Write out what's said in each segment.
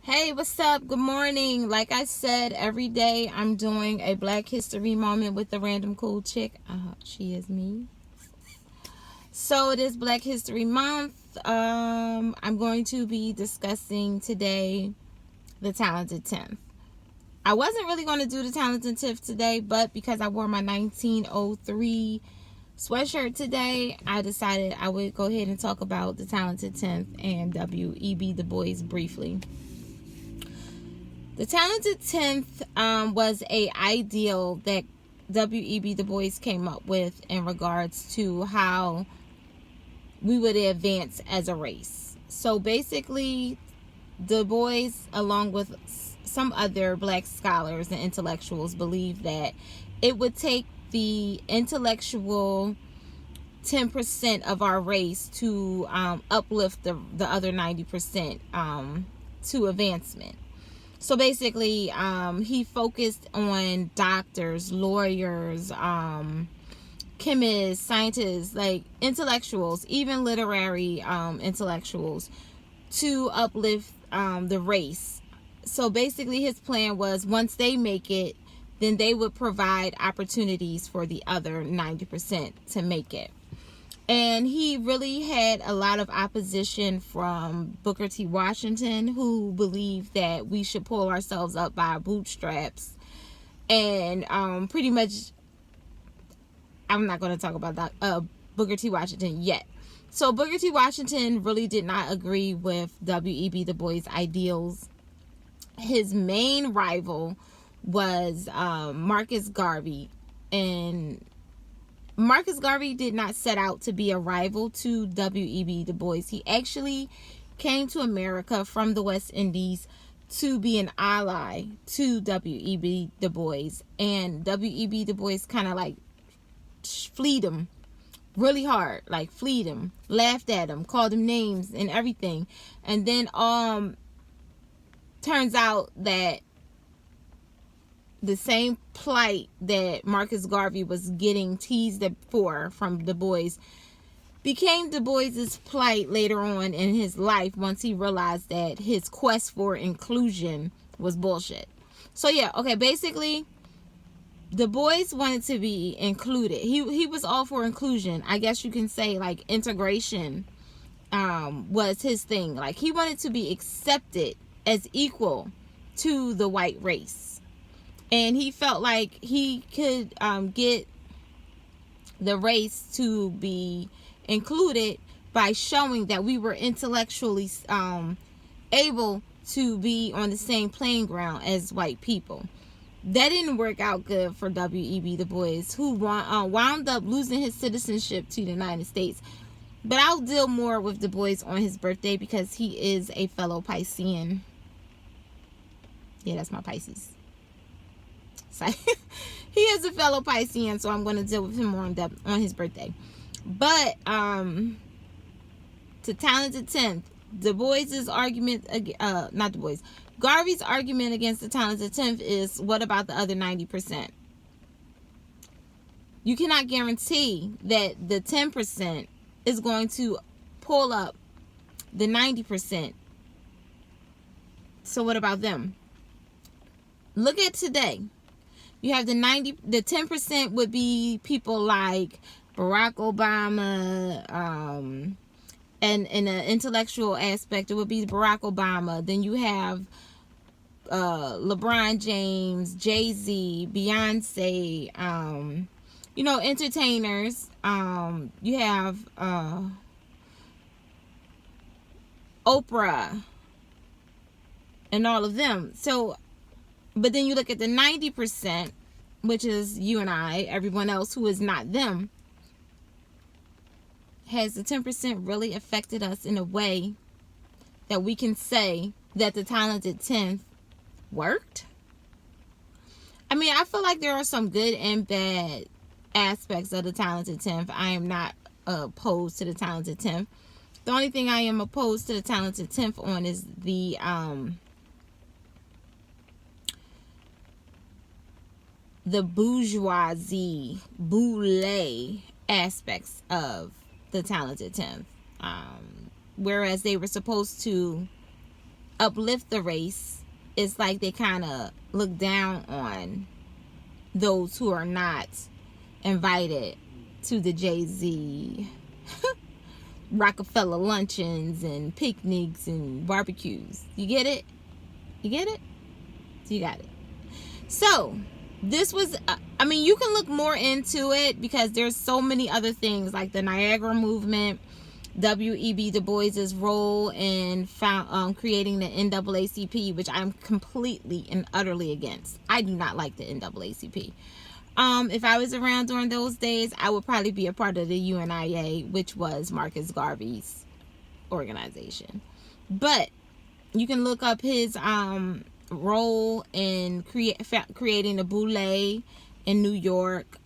Hey, what's up? Good morning. Like I said, every day I'm doing a Black History moment with the random cool chick. She is me. So it is Black History Month. I'm going to be discussing today the Talented 10th. I wasn't really going to do the Talented 10th today, but because I wore my 1903 sweatshirt today, I decided I would go ahead and talk about the Talented 10th and W.E.B. Dubois briefly. The Talented 10th was a ideal that W.E.B. Du Bois came up with in regards to how we would advance as a race. So basically, Du Bois, along with some other black scholars and intellectuals, believe that it would take the intellectual 10% of our race to uplift the other 90% to advancement. So basically, he focused on doctors, lawyers, chemists, scientists, like intellectuals, even literary intellectuals, to uplift the race. So basically, his plan was once they make it, then they would provide opportunities for the other 90% to make it. And he really had a lot of opposition from Booker T. Washington, who believed that we should pull ourselves up by our bootstraps. And pretty much, I'm not going to talk about that, Booker T. Washington yet. So Booker T. Washington really did not agree with W.E.B. Du Bois' ideals. His main rival was Marcus Garvey. And Marcus Garvey did not set out to be a rival to W.E.B. Du Bois. He actually came to America from the West Indies to be an ally to W.E.B. Du Bois. And W.E.B. Du Bois kind of like fleed him really hard, like fleed him, laughed at him, called him names and everything. And then turns out that the same plight that Marcus Garvey was getting teased for from Du Bois became Du Bois's plight later on in his life once he realized that his quest for inclusion was bullshit. So yeah, okay, basically Du Bois wanted to be included. He was all for inclusion. I guess you can say like integration was his thing. Like he wanted to be accepted as equal to the white race. And he felt like he could get the race to be included by showing that we were intellectually able to be on the same playing ground as white people. That didn't work out good for W.E.B. Du Bois, who wound up losing his citizenship to the United States. But I'll deal more with Du Bois on his birthday because he is a fellow Piscean. Yeah, that's my Pisces. He is a fellow Piscean, so I'm going to deal with him more in depth on his birthday. But to Talented 10th, Du Bois's argument, not Du Bois, Garvey's argument against the Talented 10th is, what about the other 90%? You cannot guarantee that the 10% is going to pull up the 90%. So what about them? Look at today. You have the 10% would be people like Barack Obama, and in an intellectual aspect, it would be Barack Obama. Then you have LeBron James, Jay-Z, Beyonce, entertainers. You have Oprah and all of them. So, but then you look at the 90%, which is you and I, everyone else who is not them. Has the 10% really affected us in a way that we can say that the Talented 10th worked? I mean, I feel like there are some good and bad aspects of the Talented 10th. I am not opposed to the Talented 10th. The only thing I am opposed to the Talented 10th on is the bourgeoisie, boule aspects of the Talented 10th. Whereas they were supposed to uplift the race, it's like they kind of look down on those who are not invited to the Jay-Z Rockefeller luncheons and picnics and barbecues. You get it? You get it? You got it. So this was, I mean, you can look more into it because there's so many other things like the Niagara movement, W.E.B. Dubois' role in creating the NAACP, which I'm completely and utterly against. I do not like the NAACP. If I was around during those days, I would probably be a part of the UNIA, which was Marcus Garvey's organization. But you can look up his role in creating the Boule in New York.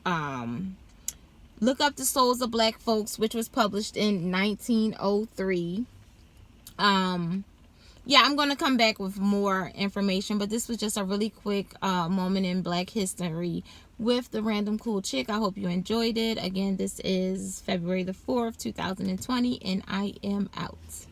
Look up The Souls of Black Folks, which was published in 1903. Yeah, I'm going to come back with more information, but this was just a really quick moment in Black history with the Random Cool Chick. I hope you enjoyed it. Again, this is February the 4th, 2020, and I am out.